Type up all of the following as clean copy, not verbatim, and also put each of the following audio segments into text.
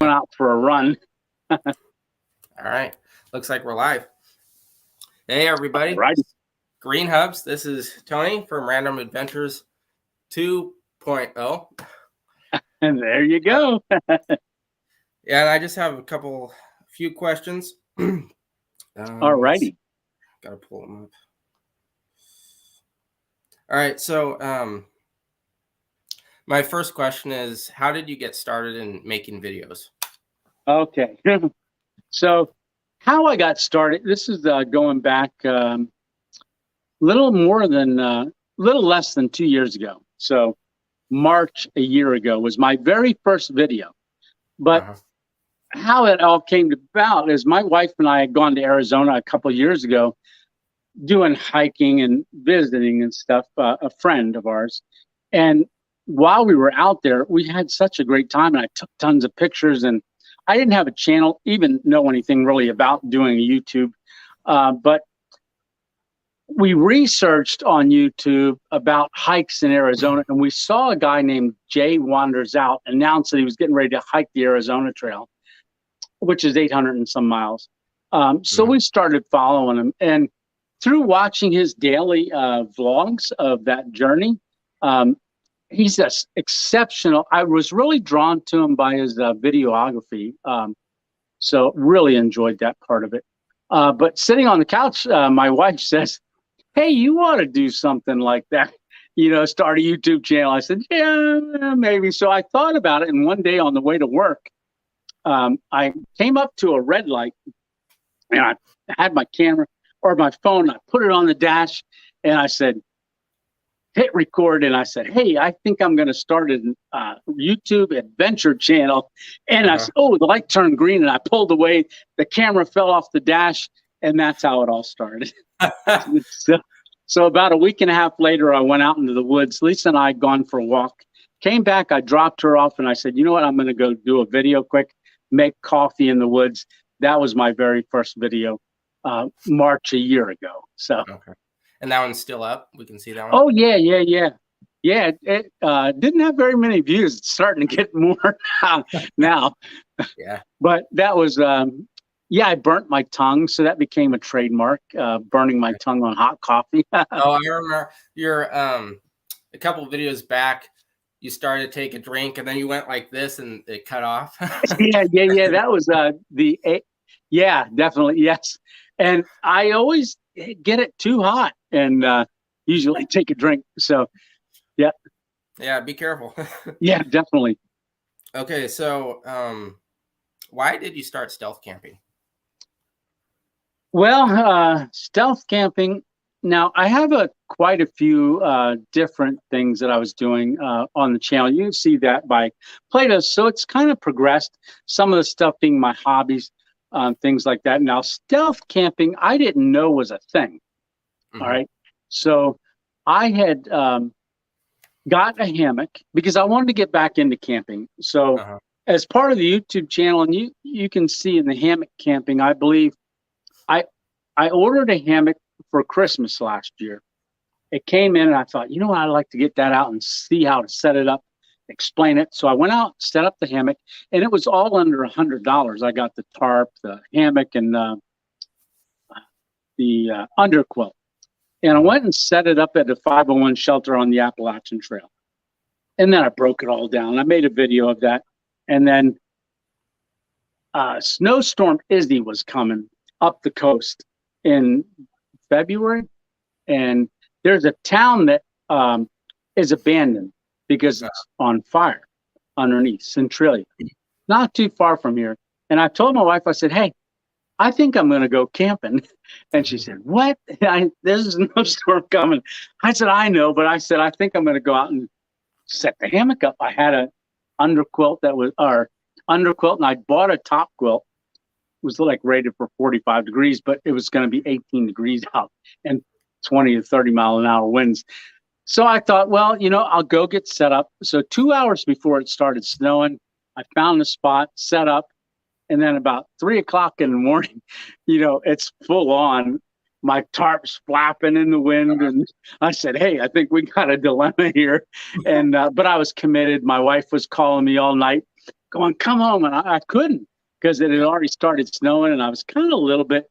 went out for a run. All right. Looks like we're live. Hey, everybody. All right. Green Hubs. This is Tony from Random Adventures 2.0. And there you go. Yeah, and I just have a few questions. All righty. Got to pull them up. All right. So my first question is, how did you get started in making videos? Okay. So how I got started, this is going back little less than 2 years ago. So March a year ago was my very first video. But how it all came about is my wife and I had gone to Arizona a couple of years ago doing hiking and visiting and stuff, a friend of ours. And while we were out there, we had such a great time, and I took tons of pictures. And I didn't have a channel, even know anything really about doing a YouTube, but we researched on YouTube about hikes in Arizona, and we saw a guy named Jay Wanders Out announce that he was getting ready to hike the Arizona Trail, which is 800 and some miles. So we started following him, and through watching his daily vlogs of that journey, he's just exceptional. I was really drawn to him by his videography. So really enjoyed that part of it. But sitting on the couch, my wife says, "Hey, you ought to do something like that, start a YouTube channel." I said, "Yeah, maybe." So I thought about it. And one day on the way to work, I came up to a red light, and I had my camera or my phone. I put it on the dash, and I said, hit record. And I said, "Hey, I think I'm going to start a YouTube adventure channel." And I said, "Oh, the light turned green," and I pulled away. The camera fell off the dash, and that's how it all started. So about a week and a half later, I went out into the woods. Lisa and I had gone for a walk. Came back, I dropped her off, and I said, "You know what? I'm going to go do a video quick, make coffee in the woods." That was my very first video, March a year ago. So. Okay. And that one's still up? We can see that one? Oh, yeah. Yeah, it didn't have very many views. It's starting to get more now. Yeah. But that was, I burnt my tongue. So that became a trademark, burning my tongue on hot coffee. Oh, I remember your, a couple of videos back, you started to take a drink and then you went like this and it cut off. Yeah. That was definitely. Yes. And I always get it too hot and usually take a drink. So, yeah. Yeah, be careful. Yeah, definitely. Okay, so why did you start stealth camping? Well, stealth camping. Now, I have quite a few different things that I was doing on the channel. You can see that by playlists. So it's kind of progressed. Some of the stuff being my hobbies, things like that. Now, stealth camping, I didn't know was a thing. All right. So I had got a hammock because I wanted to get back into camping. So as part of the YouTube channel, and you can see in the hammock camping, I believe I ordered a hammock for Christmas last year. It came in and I thought, you know what, I'd like to get that out and see how to set it up, explain it. So I went out, set up the hammock, and it was all under $100. I got the tarp, the hammock, and the underquilt. And I went and set it up at a 501 shelter on the Appalachian Trail. And then I broke it all down. I made a video of that. And then Snowstorm Izzy was coming up the coast in February. And there's a town that is abandoned because it's on fire underneath, Centralia, not too far from here. And I told my wife, I said, "Hey, I think I'm going to go camping." And she said, "What? There's no storm coming." I said, "I know," but I said, "I think I'm going to go out and set the hammock up." I had an underquilt and I bought a top quilt. It was like rated for 45 degrees, but it was going to be 18 degrees out and 20 to 30 mile an hour winds. So I thought, well, I'll go get set up. So 2 hours before it started snowing, I found a spot, set up. And then about 3 o'clock in the morning, it's full on. My tarp's flapping in the wind. And I said, "Hey, I think we got a dilemma here." And, but I was committed. My wife was calling me all night. going, come home. And I couldn't because it had already started snowing. And I was kind of a little bit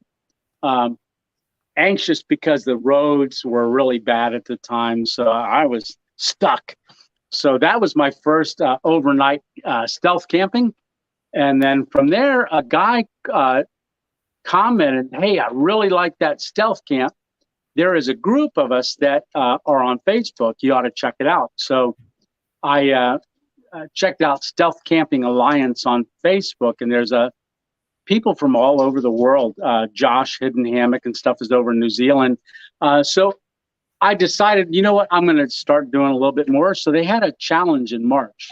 anxious because the roads were really bad at the time. So I was stuck. So that was my first overnight stealth camping. And then from there, a guy commented, hey, I really like that stealth camp. There is a group of us that are on Facebook. You ought to check it out. So I checked out Stealth Camping Alliance on Facebook, and there's people from all over the world. Josh Hidden Hammock and stuff is over in New Zealand. So I decided, you know what, I'm going to start doing a little bit more. So they had a challenge in March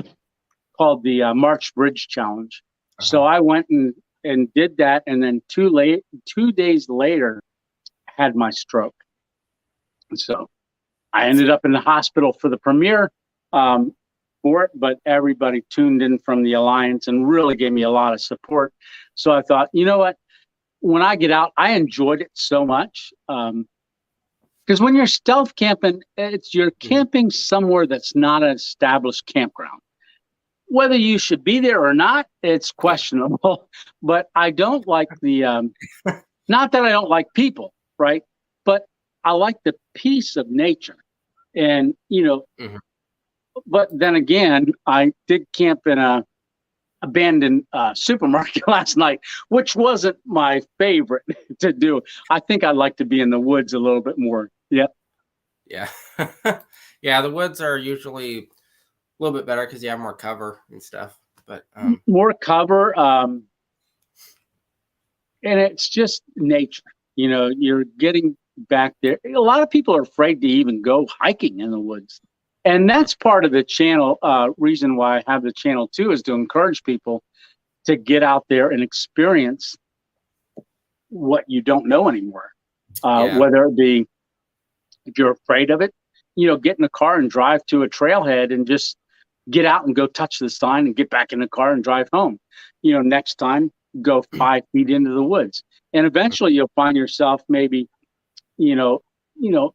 called the March Bridge Challenge. So I went and did that, and then 2 days later, had my stroke. And so I ended up in the hospital for the premiere for it, but everybody tuned in from the Alliance and really gave me a lot of support. So I thought, you know what, when I get out, I enjoyed it so much. Because when you're stealth camping, you're camping somewhere that's not an established campground. Whether you should be there or not, it's questionable. But I don't like the, not that I don't like people, right? But I like the peace of nature. And, you know, but then again, I did camp in a abandoned supermarket last night, which wasn't my favorite to do. I think I'd like to be in the woods a little bit more. Yep. Yeah. Yeah. The woods are usually a little bit better because you have more cover and stuff, but more cover. And it's just nature, you know, you're getting back there. A lot of people are afraid to even go hiking in the woods. And that's part of the channel. Reason why I have the channel too is to encourage people to get out there and experience what you don't know anymore. Whether it be, if you're afraid of it, you know, get in the car and drive to a trailhead and just get out and go touch the sign and get back in the car and drive home. You know, next time, go 5 feet into the woods. And eventually you'll find yourself maybe, you know,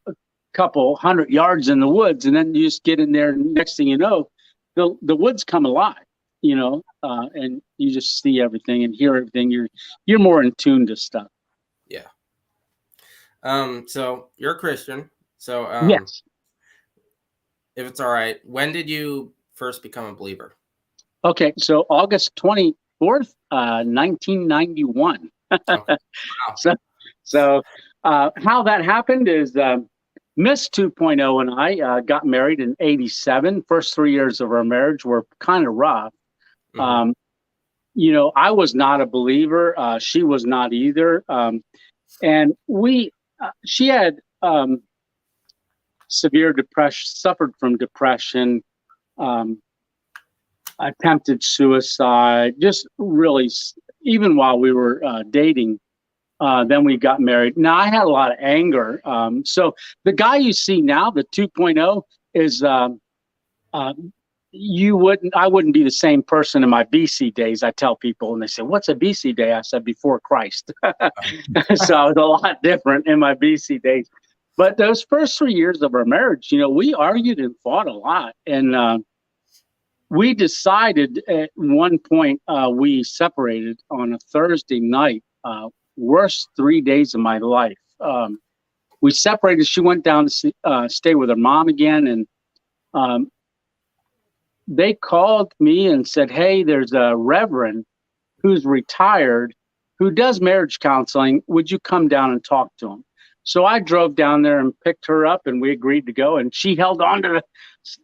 a couple 100 yards in the woods, and then you just get in there, and next thing you know, the woods come alive, you know, and you just see everything and hear everything. You're more in tune to stuff. Yeah. So you're a Christian. So yes. If it's all right, when did you first become a believer? Okay, so August 24th, 1991. Wow. So how that happened is Miss 2.0 and I got married in 87. First 3 years of our marriage were kind of rough. You know, I was not a believer. She was not either. And she had severe depression, suffered from depression, attempted suicide, just really, even while we were dating. Then we got married. Now I had a lot of anger. So the guy you see now, the 2.0, is I wouldn't be the same person in my BC days. I tell people, and they say, "What's a BC day?" I said, "Before Christ." So I was a lot different in my BC days. But those first 3 years of our marriage, you know, we argued and fought a lot, and we decided at one point we separated on a Thursday night. Worst 3 days of my life. We separated. She went down to stay with her mom again, and they called me and said, "Hey, there's a reverend who's retired who does marriage counseling. Would you come down and talk to him?" So I drove down there and picked her up, and we agreed to go. And she held on to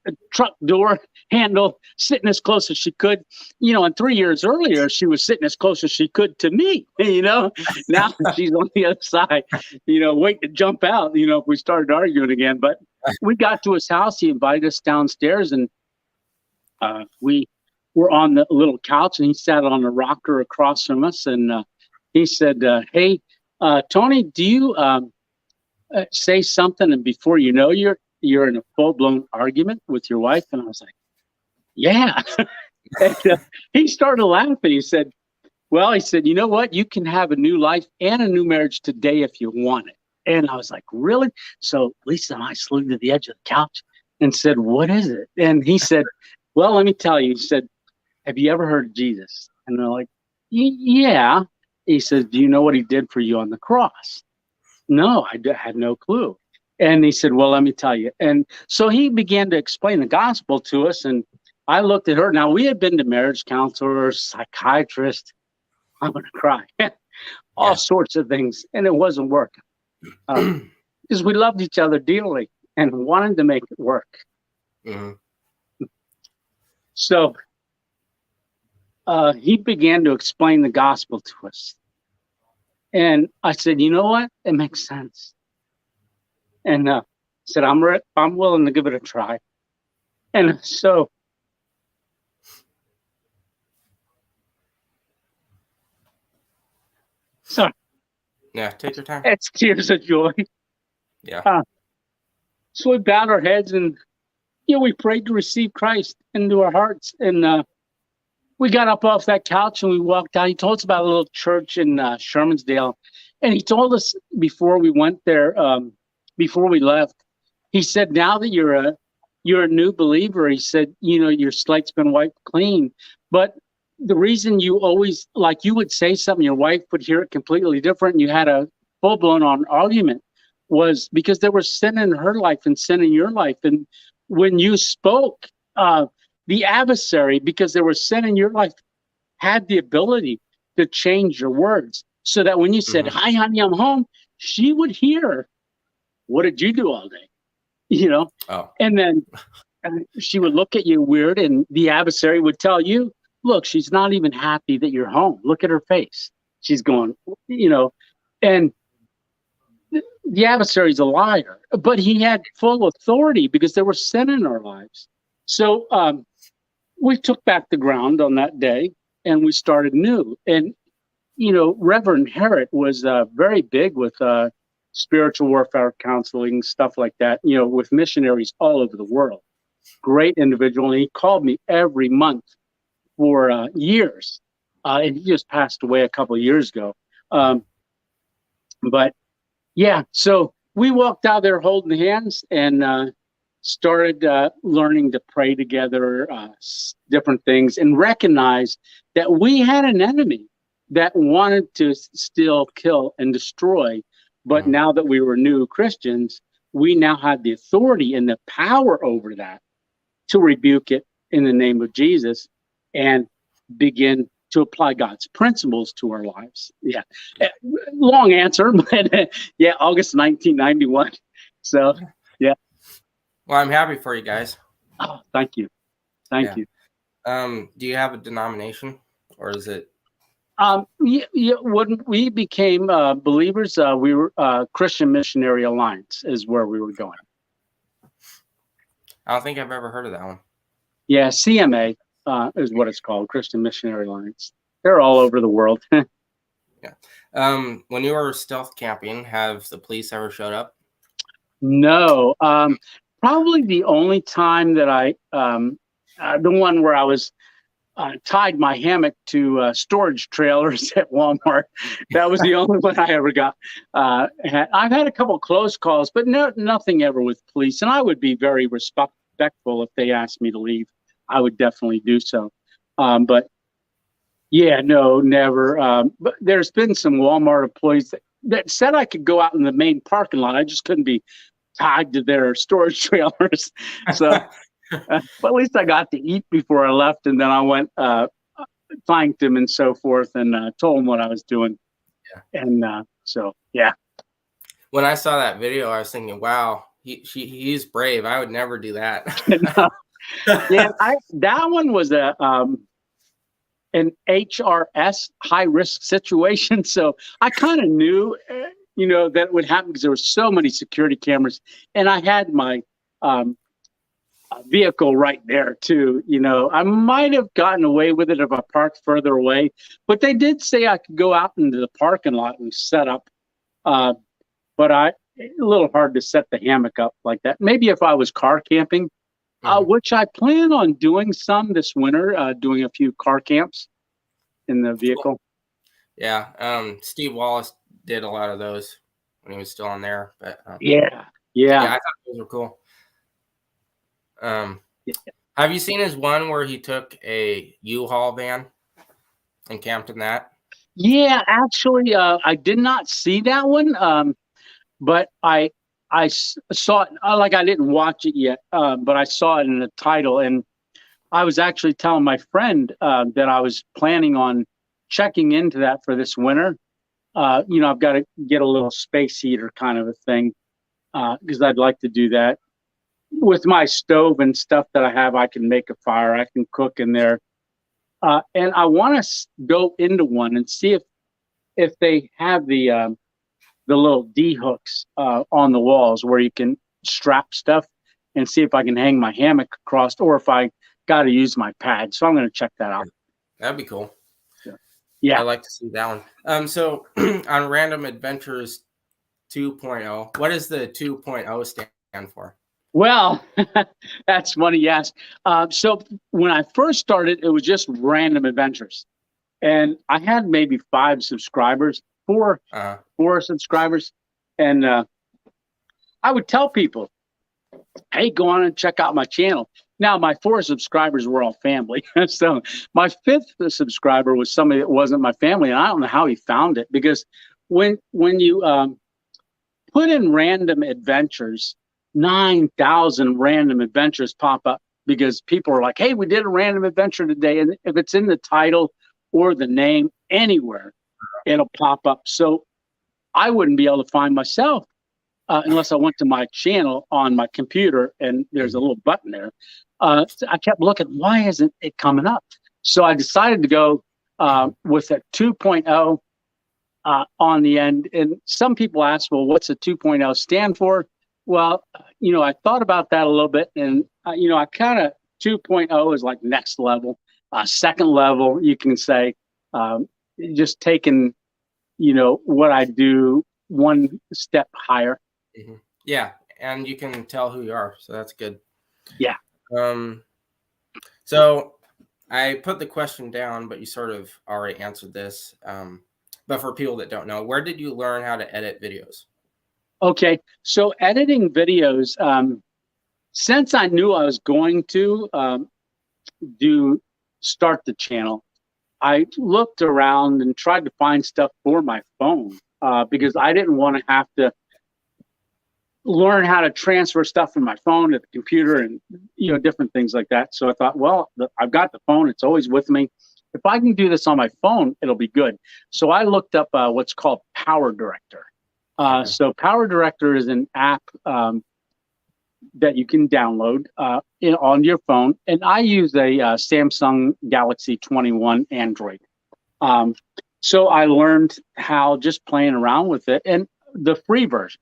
the truck door handle, sitting as close as she could. You know, and 3 years earlier, she was sitting as close as she could to me. You know, now she's on the other side, you know, waiting to jump out, you know, if we started arguing again. But we got to his house. He invited us downstairs, and we were on the little couch, and he sat on a rocker across from us. And he said, "Hey, Tony, do you say something, and before you know, you're in a full-blown argument with your wife?" And I was like, "Yeah." And he started laughing. He said, "Well," he said, "you know what? You can have a new life and a new marriage today if you want it." And I was like, "Really?" So Lisa and I slid to the edge of the couch and said, "What is it?" And he said, "Well, let me tell you." He said, have you ever heard of Jesus? And they're like, yeah. He says, do you know what he did for you on the cross? No, had no clue. And he said, well, let me tell you. And so he began to explain the gospel to us. And I looked at her. Now, we had been to marriage counselors, psychiatrists. I'm going to cry. All sorts of things. And it wasn't working. Because we loved each other dearly and wanted to make it work. Mm-hmm. So he began to explain the gospel to us. And I said, you know what? It makes sense. And said, I'm willing to give it a try. And so yeah, take your time. It's tears of joy. Yeah. So we bowed our heads and we prayed to receive Christ into our hearts. And we got up off that couch and we walked out. He told us about a little church in Shermansdale. And he told us before we went there, before we left, he said, now that you're a new believer, he said, your slate's been wiped clean. But the reason you always, like, you would say something, your wife would hear it completely different, and you had a full-blown argument, was because there was sin in her life and sin in your life. And when you spoke, the adversary, because there was sin in your life, had the ability to change your words. So that when you said, hi, honey, I'm home, she would hear, what did you do all day? Oh. And then she would look at you weird, and the adversary would tell you, look, she's not even happy that you're home. Look at her face. She's going, and the adversary's a liar, but he had full authority because there was sin in our lives. So we took back the ground on that day and we started new. And, Reverend Herod was very big with spiritual warfare counseling, stuff like that, with missionaries all over the world. Great individual. And he called me every month for years. And he just passed away a couple of years ago. But yeah, so we walked out there holding hands and started learning to pray together, different things, and recognized that we had an enemy that wanted to steal, kill, and destroy. But now that we were new Christians, we now had the authority and the power over that to rebuke it in the name of Jesus and begin to apply God's principles to our lives. Yeah. Long answer, but August 1991. So, yeah. Well, I'm happy for you guys. Oh, thank you. Thank you. Do you have a denomination, or is it? When we became believers, we were Christian Missionary Alliance is where we were going. I don't think I've ever heard of that one. Yeah, CMA is what it's called, Christian Missionary Alliance. They're all over the world. Yeah. When you were stealth camping, have the police ever showed up? No. Probably the only time that the one where I was tied my hammock to storage trailers at Walmart. That was the only one I ever got. I've had a couple close calls, but nothing ever with police. And I would be very respectful if they asked me to leave. I would definitely do so. But yeah, no, never. But there's been some Walmart employees that said I could go out in the main parking lot. I just couldn't be tied to their storage trailers. So, but at least I got to eat before I left, and then I went, thanked him and so forth, and told him what I was doing. Yeah. And so, yeah. When I saw that video, I was thinking, wow, he's brave. I would never do that. Yeah, that one was an HRS, high risk situation. So I kind of knew, that would happen because there were so many security cameras, and I had my vehicle right there too. I might have gotten away with it if I parked further away, but they did say I could go out into the parking lot and set up. But a little hard to set the hammock up like that. Maybe if I was car camping, which I plan on doing some this winter, doing a few car camps in the vehicle. Yeah. Steve Wallace did a lot of those when he was still on there. But yeah, I thought those were cool. Have you seen his one where he took a U-Haul van and camped in that? Yeah, actually, I did not see that one, but saw it. Like I didn't watch it yet, but I saw it in the title, and I was actually telling my friend that I was planning on checking into that for this winter. I've got to get a little space heater kind of a thing because I'd like to do that. With my stove and stuff that I have, I can make a fire. I can cook in there. And I want to go into one and see if they have the little D hooks on the walls where you can strap stuff, and see if I can hang my hammock across, or if I got to use my pad. So I'm going to check that out. That'd be cool. Yeah. I'd like to see that one. So on Random Adventures 2.0, what does the 2.0 stand for? Well, that's funny you ask. So when I first started, it was just Random Adventures, and I had maybe 5 subscribers, four subscribers, and I would tell people, "Hey, go on and check out my channel." Now, my 4 subscribers were all family, so my 5th subscriber was somebody that wasn't my family, and I don't know how he found it, because when you put in Random Adventures, 9,000 random adventures pop up because people are like, "Hey, we did a random adventure today." And if it's in the title or the name anywhere, it'll pop up. So I wouldn't be able to find myself unless I went to my channel on my computer and there's a little button there. So I kept looking, why isn't it coming up? So I decided to go with a 2.0 on the end. And some people ask, well, what's a 2.0 stand for? Well, I thought about that a little bit, and I kind of 2.0 is like next level, second level, you can say, just taking, what I do one step higher. Mm-hmm. Yeah, and you can tell who you are, so that's good. Yeah. So I put the question down, but you sort of already answered this. But for people that don't know, where did you learn how to edit videos? Okay, so editing videos, since I knew I was going to start the channel, I looked around and tried to find stuff for my phone because I didn't want to have to learn how to transfer stuff from my phone to the computer and different things like that. So I thought, well, I've got the phone; it's always with me. If I can do this on my phone, it'll be good. So I looked up what's called Power Director. So Power Director is an app that you can download on your phone. And I use a Samsung Galaxy 21 Android. So I learned how just playing around with it, and the free version.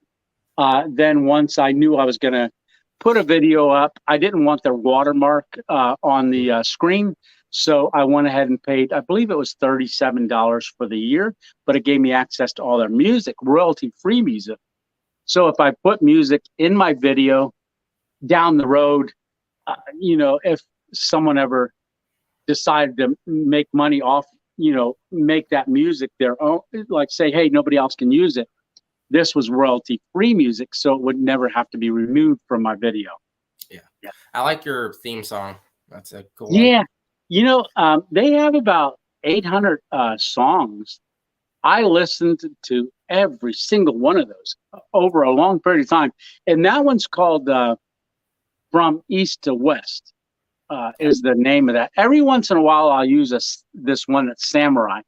Then once I knew I was going to put a video up, I didn't want the watermark on the screen. So I went ahead and paid, I believe it was $37 for the year, but it gave me access to all their music, royalty-free music. So if I put music in my video down the road, if someone ever decided to make money off, make that music their own, like say, hey, nobody else can use it. This was royalty-free music, so it would never have to be removed from my video. Yeah. I like your theme song. That's a cool one. Yeah. They have about 800 songs. I listened to every single one of those over a long period of time. And that one's called From East to West is the name of that. Every once in a while, I'll use this one that's Samurai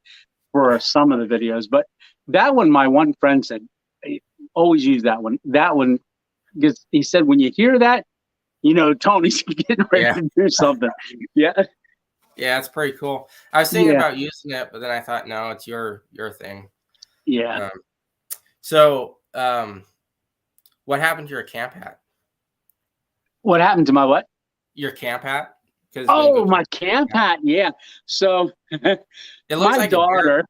for some of the videos. But that one, my one friend said, always use that one. That one, because he said, when you hear that, Tony's getting ready to do something. Yeah. Yeah, it's pretty cool. I was thinking about using it, but then I thought, no, it's your thing. Yeah. What happened to your camp hat? What happened to my what? Your camp hat? Oh, my camp hat. Yeah. So it looks my daughter,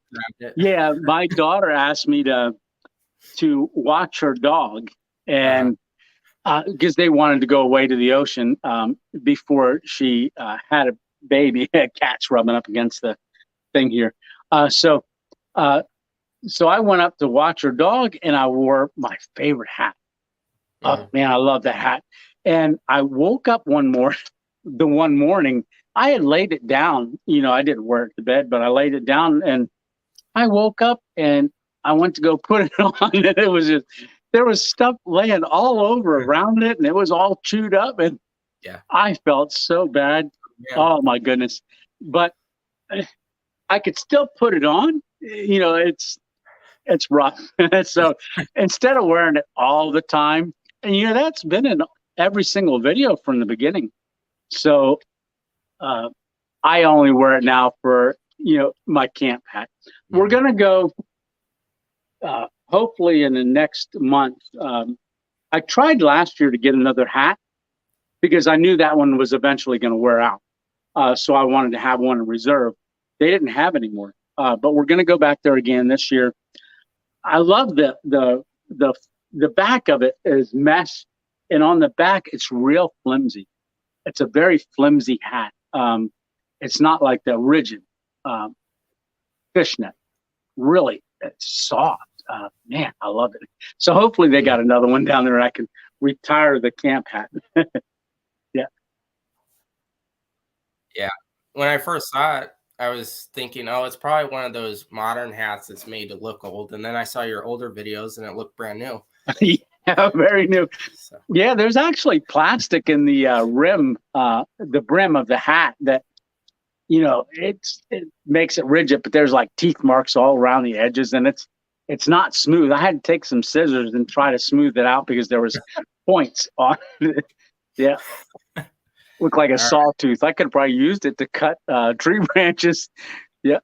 my daughter asked me to watch her dog, and because they wanted to go away to the ocean before she had a baby. Cat's rubbing up against the thing here. So I went up to watch her dog, and I wore my favorite hat. Man, I love that hat. And I woke up one morning the one morning, I had laid it down. I didn't wear it to bed, but I laid it down, and I woke up and I went to go put it on, and it was just, there was stuff laying all over around it, and it was all chewed up, and Yeah. I felt so bad. Yeah. Oh my goodness. But I could still put it on. It's rough. So instead of wearing it all the time, and that's been in every single video from the beginning. So I only wear it now for my camp hat. We're gonna go hopefully in the next month. I tried last year to get another hat because I knew that one was eventually going to wear out. So I wanted to have one in reserve. They didn't have any more, but we're going to go back there again this year. I love the back of it is mesh, and on the back it's real flimsy. It's a very flimsy hat. It's not like the rigid fishnet. Really, it's soft. Man, I love it. So hopefully they got another one down there. I can retire the camp hat. Yeah. When I first saw it, I was thinking, oh, it's probably one of those modern hats that's made to look old. And then I saw your older videos and it looked brand new. Yeah, very new. So. Yeah, there's actually plastic in the rim, the brim of the hat that, it makes it rigid, but there's like teeth marks all around the edges, and it's not smooth. I had to take some scissors and try to smooth it out because there was points on it. Yeah. Looked like a sawtooth. I could have probably used it to cut tree branches. Yeah.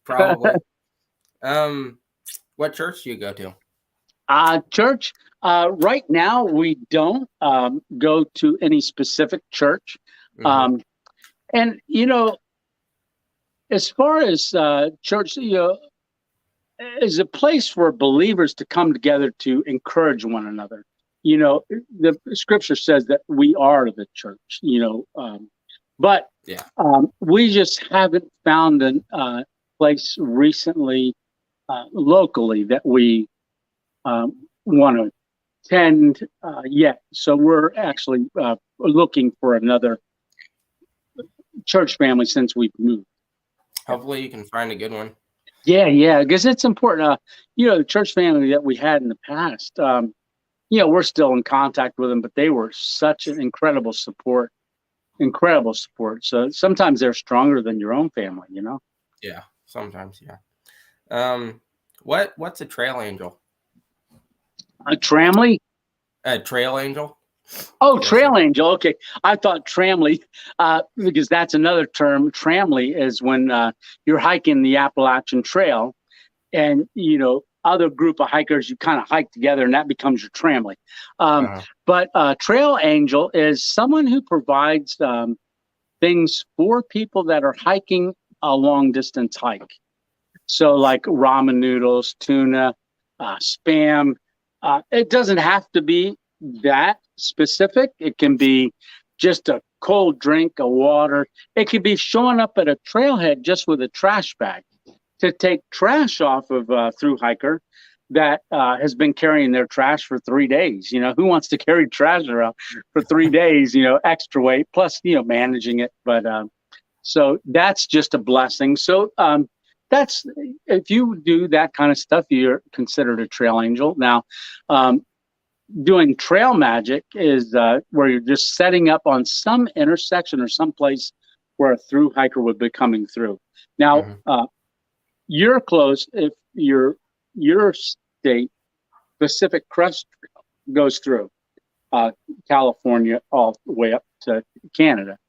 Probably. What church do you go to? Church. Right now, we don't go to any specific church. Mm-hmm. And, as far as church, is a place for believers to come together to encourage one another. The scripture says that we are the church, but we just haven't found a place recently, locally, that we want to attend yet. So we're actually looking for another church family since we've moved. Hopefully you can find a good one. Yeah, because it's important. The church family that we had in the past, we're still in contact with them, but they were such an incredible support. So sometimes they're stronger than your own family, Yeah, sometimes, yeah. What's a trail angel? A tramley? A trail angel? Oh, trail angel. Okay. I thought tramley, because that's another term. Tramley is when you're hiking the Appalachian Trail, and, other group of hikers, you kind of hike together, and that becomes your tramley. But trail angel is someone who provides things for people that are hiking a long distance hike. So like ramen noodles, tuna, Spam. It doesn't have to be that specific. It can be just a cold drink of water. It could be showing up at a trailhead just with a trash bag to take trash off of a thru hiker that has been carrying their trash for 3 days. Who wants to carry trash around for 3 days, extra weight, plus, managing it. But so that's just a blessing. So that's, if you do that kind of stuff, you're considered a trail angel. Now, doing trail magic is where you're just setting up on some intersection or some place where a thru hiker would be coming through. Now, you're close. If your state, Pacific Crest Trail, goes through California all the way up to Canada.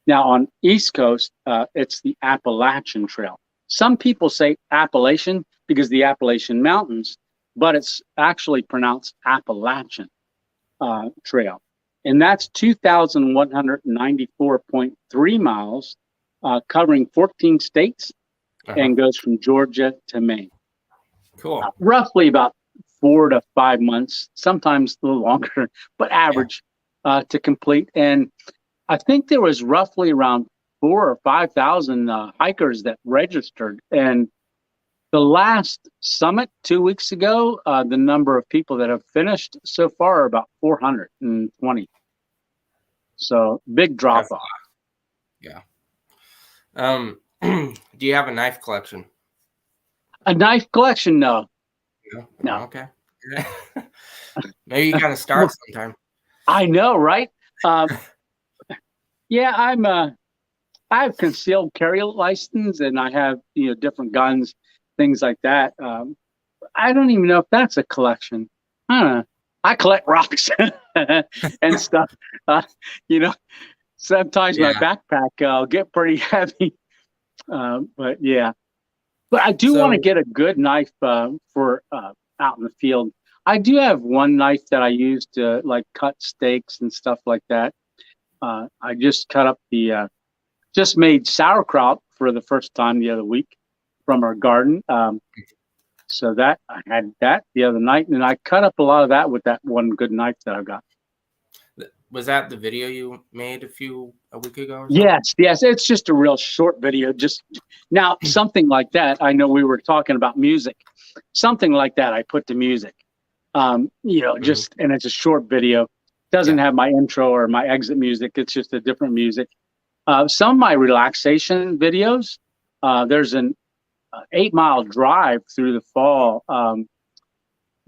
Now, on East Coast, it's the Appalachian Trail. Some people say Appalachian because the Appalachian Mountains, but it's actually pronounced Appalachian Trail. And that's 2,194.3 miles, covering 14 states, and goes from Georgia to Maine. Cool. Roughly about 4 to 5 months, sometimes a little longer, but average to complete. And I think there was roughly around 4,000 or 5,000 hikers that registered. And the last summit 2 weeks ago, the number of people that have finished so far are about 420. So big drop That's- off. yeah. Do you have a knife collection? A knife collection? No, No. no. Oh, okay. Maybe you gotta start Well, sometime. I know, right? Yeah, I have concealed carry license, and I have different guns, things like that. I don't even know if that's a collection. I don't know. I collect rocks and stuff. Uh, you know, sometimes my Yeah. backpack get pretty heavy. But yeah, but I do want to So get a good knife for out in the field. I do have one knife that I use to like cut steaks and stuff like that. I just cut up just made sauerkraut for the first time the other week from our garden. So that I had that the other night, and I cut up a lot of that with that one good knife that I got. was that the video you made a week ago or something? Yes. It's just a real short video. Just now, something like that. I know we were talking about music. Something like that I put to music. Just and it's a short video. Doesn't have my intro or my exit music. It's just a different music. Some of my relaxation videos. There's an 8-mile drive through the fall.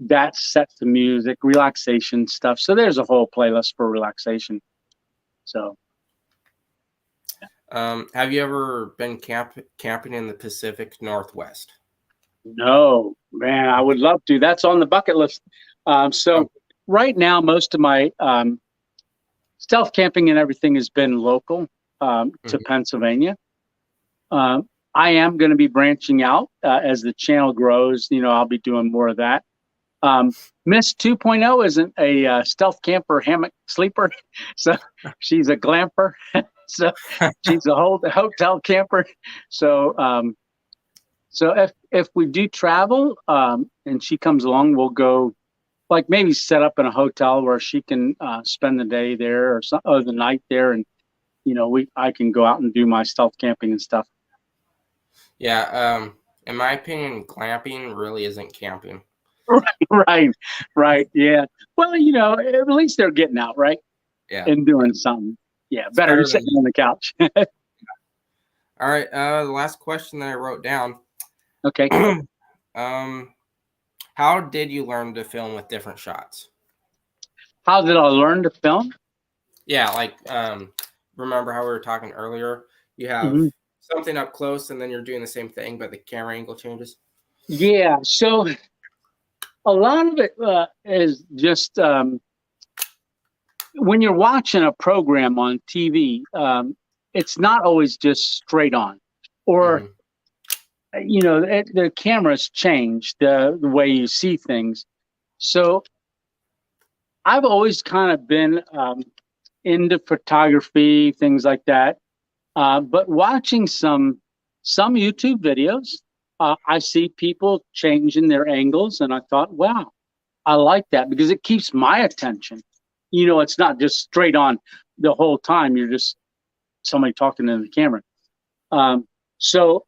That sets the music, relaxation stuff. So there's a whole playlist for relaxation. So. Have you ever been camping in the Pacific Northwest? No, man, I would love to. That's on the bucket list. Right now, most of my stealth camping and everything has been local to Pennsylvania. I am going to be branching out as the channel grows. I'll be doing more of that. Miss 2.0 isn't a stealth camper hammock sleeper, so she's a glamper. So she's a hotel camper. So if we do travel and she comes along, we'll go like maybe set up in a hotel where she can spend the day there or the night there, and I can go out and do my stealth camping and stuff. Yeah. In my opinion, glamping really isn't camping. Right. Yeah. Well, at least they're getting out, right? Yeah. And doing something. Yeah. Better than sitting on the couch. All right. The last question that I wrote down. Okay. How did you learn to film with different shots? How did I learn to film? Yeah, like remember how we were talking earlier? You have something up close, and then you're doing the same thing, but the camera angle changes. Yeah. So a lot of it is just when you're watching a program on TV, it's not always just straight on, or the cameras change the way you see things. So I've always kind of been into photography, things like that. But watching some YouTube videos, I see people changing their angles, and I thought, wow, I like that because it keeps my attention. It's not just straight on the whole time. You're just somebody talking into the camera. So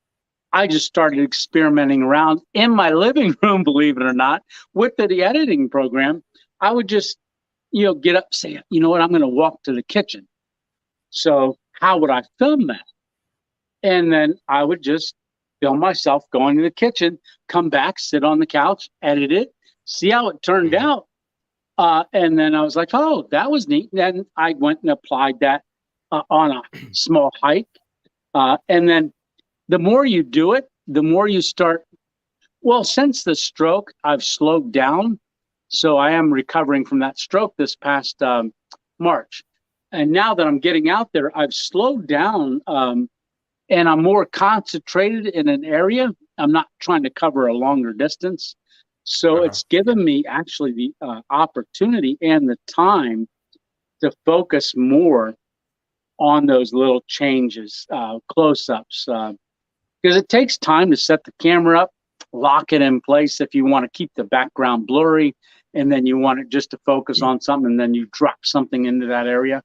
I just started experimenting around in my living room, believe it or not, with the editing program. I would just, get up, say, you know what, I'm going to walk to the kitchen. So how would I film that? And then I would just film myself going to the kitchen, come back, sit on the couch, edit it, see how it turned out. And then I was like, oh, that was neat. And then I went and applied that on a small hike. And then the more you do it, the more you start. Well, since the stroke, I've slowed down. So I am recovering from that stroke this past March. And now that I'm getting out there, I've slowed down and I'm more concentrated in an area. I'm not trying to cover a longer distance. So it's given me actually the opportunity and the time to focus more on those little changes, close-ups, because it takes time to set the camera up, lock it in place if you want to keep the background blurry, and then you want it just to focus on something, and then you drop something into that area.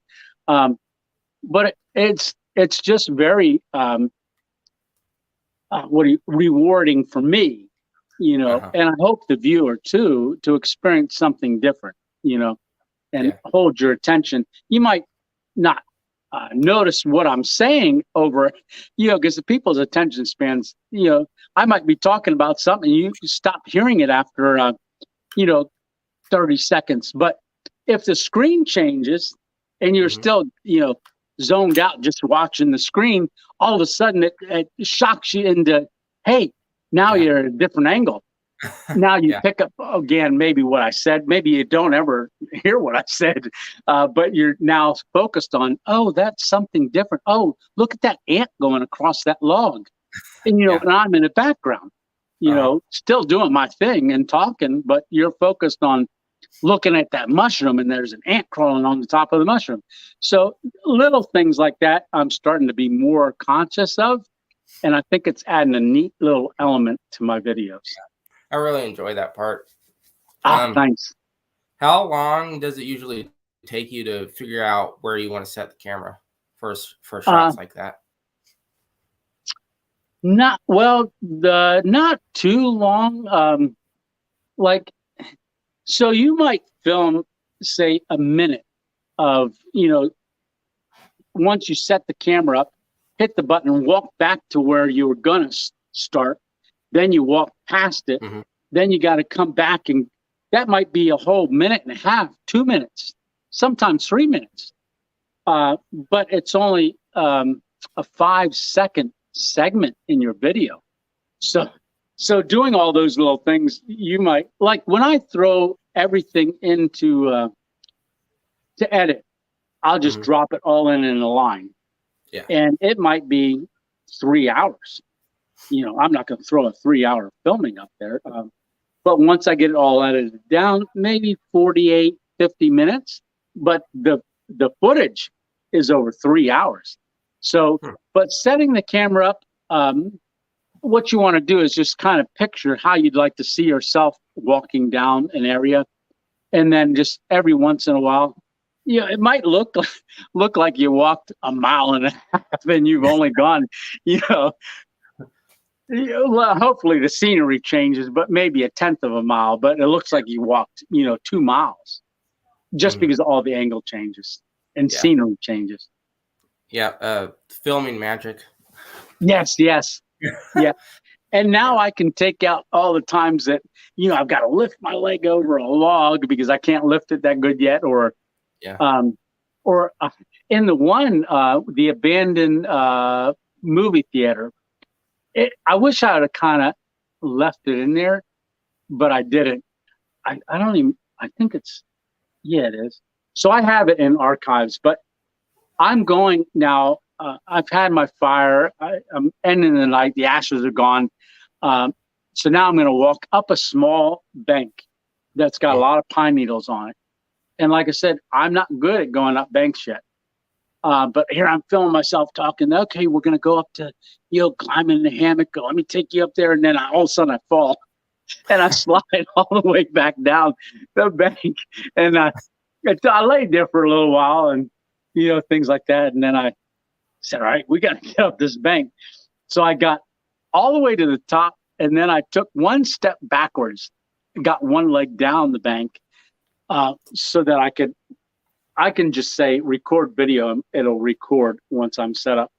But it's just very rewarding for me, and I hope the viewer too, to experience something different, and hold your attention. You might not notice what I'm saying over, because the people's attention spans, I might be talking about something, you stop hearing it after, 30 seconds. But if the screen changes and you're still, zoned out just watching the screen, all of a sudden it shocks you into, hey, now you're at a different angle. Now you pick up again, maybe what I said, maybe you don't ever hear what I said, but you're now focused on, oh, that's something different. Oh, look at that ant going across that log. And, and I'm in the background, still doing my thing and talking, but you're focused on looking at that mushroom and there's an ant crawling on the top of the mushroom. So little things like that, I'm starting to be more conscious of. And I think it's adding a neat little element to my videos. I really enjoy that part. Thanks. How long does it usually take you to figure out where you want to set the camera for shots like that? Not too long. So you might film, say, a minute of, once you set the camera up, hit the button and walk back to where you were going to start. Then you walk past it. Then you got to come back, and that might be a whole minute and a half, 2 minutes, sometimes 3 minutes. But it's only a 5-second segment in your video. So doing all those little things, you might, like when I throw everything into to edit, I'll just drop it all in a line. Yeah. And it might be 3 hours. I'm not going to throw a 3-hour filming up there. But once I get it all edited down, maybe 48, 50 minutes. But the footage is over 3 hours. So, but setting the camera up, what you want to do is just kind of picture how you'd like to see yourself walking down an area. And then just every once in a while, it might look like you walked a mile and a half and you've only gone, well, hopefully the scenery changes, but maybe a tenth of a mile, but it looks like you walked, 2 miles just because all the angle changes and scenery changes. Yeah. Filming magic. Yes. Yeah. And now I can take out all the times that, I've got to lift my leg over a log because I can't lift it that good yet. Or in the one, the abandoned movie theater, I wish I would have kind of left it in there, but I didn't. I think it is. So I have it in archives, but I'm going now. I've had my fire. I'm ending the night. The ashes are gone. So now I'm going to walk up a small bank that's got a lot of pine needles on it. And like I said, I'm not good at going up banks yet. But here I'm filming myself talking, okay, we're going to go up to, climb in the hammock. Let me take you up there. And then all of a sudden I fall and I slide all the way back down the bank. And I laid there for a little while and, things like that. And then I said, all right, we got to get up this bank. So I got all the way to the top. And then I took one step backwards, got one leg down the bank so that I can just say record video and it'll record once I'm set up.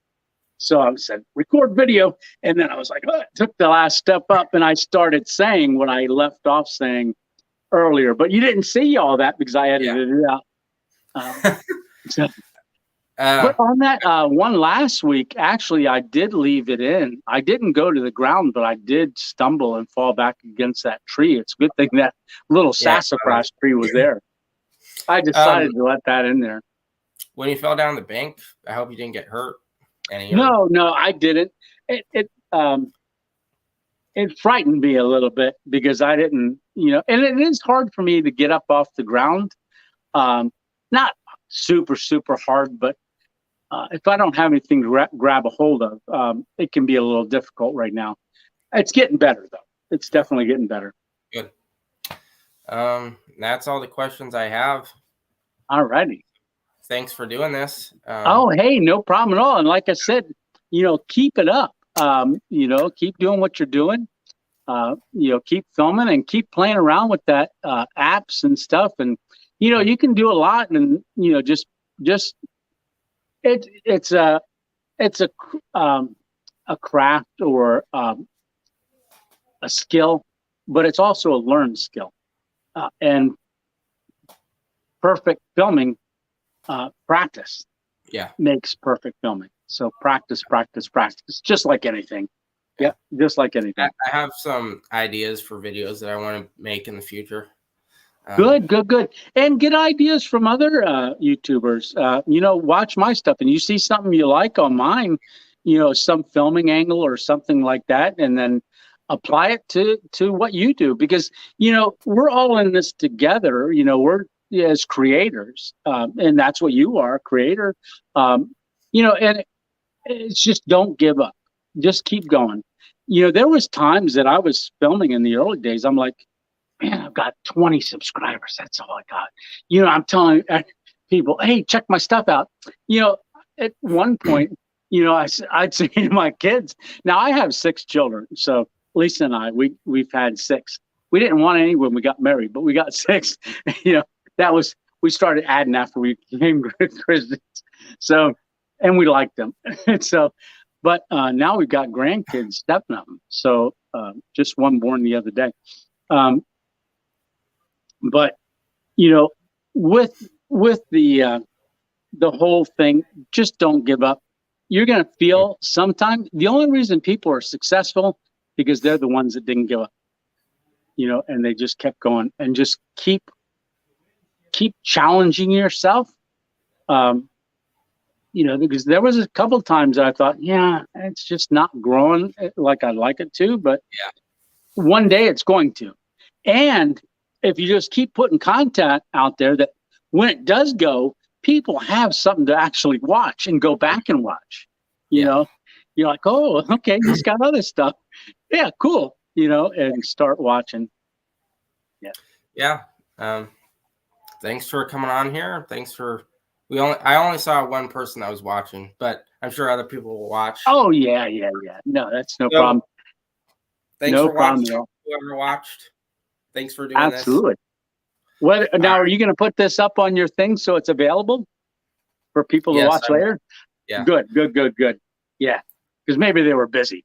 So I said, record video. And then I was like, took the last step up and I started saying what I left off saying earlier, but you didn't see all that because I edited it out. But on that one last week, actually, I did leave it in. I didn't go to the ground, but I did stumble and fall back against that tree. It's a good thing that little sassafras tree was there. I decided to let that in there. When you fell down the bank, I hope you didn't get hurt. No, I didn't. It frightened me a little bit because I didn't, and it is hard for me to get up off the ground. Not super, super hard, but if I don't have anything to grab a hold of, it can be a little difficult right now. It's getting better, though. It's definitely getting better. Good. That's all the questions I have. All righty. Thanks for doing this. Hey, no problem at all. And like I said, keep it up. Keep doing what you're doing. Keep filming and keep playing around with that apps and stuff. And, you can do a lot and, just It's a craft or a skill, but it's also a learned skill. And perfect filming, practice Yeah. makes perfect filming. So practice, practice, practice, just like anything. Yeah, just like anything. I have some ideas for videos that I want to make in the future. Good. And get ideas from other YouTubers. Watch my stuff and you see something you like on mine, some filming angle or something like that, and then apply it to what you do, because, we're all in this together. We're as creators, and that's what you are, a creator. And it's just don't give up. Just keep going. There was times that I was filming in the early days. I'm like, man, I've got 20 subscribers. That's all I got. I'm telling people, hey, check my stuff out. At one point, I'd say to my kids, now I have 6 children. So Lisa and I, we've had 6. We didn't want any when we got married, but we got 6. We started adding after we became Christians. So, and we liked them. But now we've got grandkids, 7 of them. So just one born the other day. But with the whole thing, just don't give up. You're gonna feel sometimes the only reason people are successful because they're the ones that didn't give up. And they just kept going and just keep challenging yourself. Because there was a couple of times I thought, yeah, it's just not growing like I'd like it to, but one day it's going to. And if you just keep putting content out there, that when it does go, people have something to actually watch and go back and watch. You're like, oh, okay, he's got other stuff. Yeah, cool. And start watching. Yeah. Thanks for coming on here. I only saw one person that was watching, but I'm sure other people will watch. Oh yeah. No, that's no problem. Thanks for watching. Whoever watched. Thanks for doing this. Absolutely. Now, are you going to put this up on your thing so it's available for people to watch later? Yeah. Good. Yeah, because maybe they were busy.